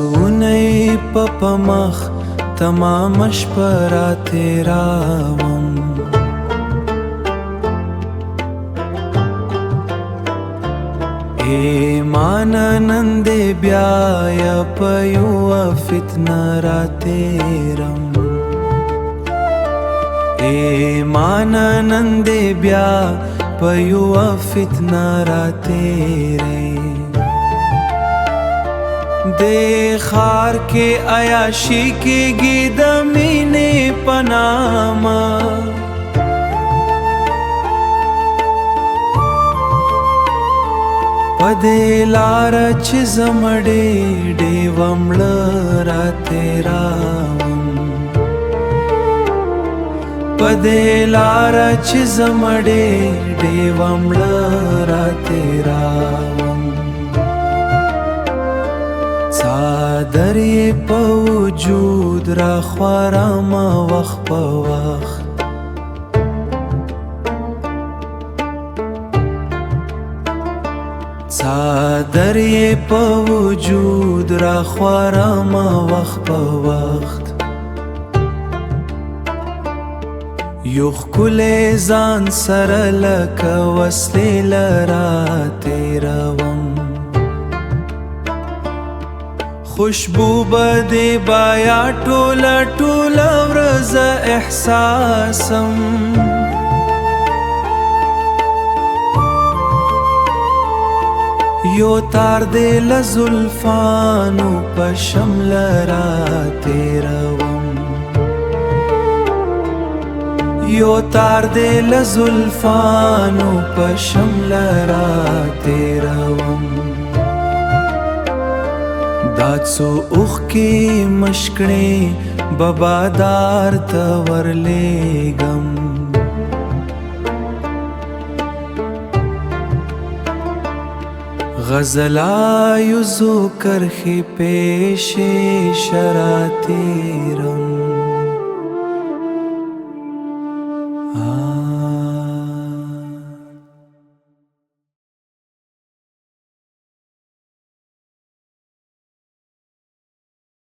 سونی پپمخ تمام شپرا تیراوم ایمان نند بیا یا پیو فتنه را تیرم ایمان نند بیا پیو فتنه را تیرے دے خار کے عیاشی کے گید مینے پناما پدے لار چیز مڑے ڈے ومڑ را تیراوم پدے لار چیز مڑے ڈے ومڑ را تیراوم څادرې په وجود را خوارم وخت په وخت څادرې په وجود را خوارم وخت په وخت یو ښکلی ځان سره لکه وسلې لرا تیروم خوشبو بدی بایا ټوله ټوله ورځ احساسم یو تار دې له زلفانو په شمل را تیروم یو تار دې له زلفانو په شمل را تیروم دا څو اوښکې مشکڼې ببادار ته ورلیږم غزلایو زو کرښې پیشې شرا تیرم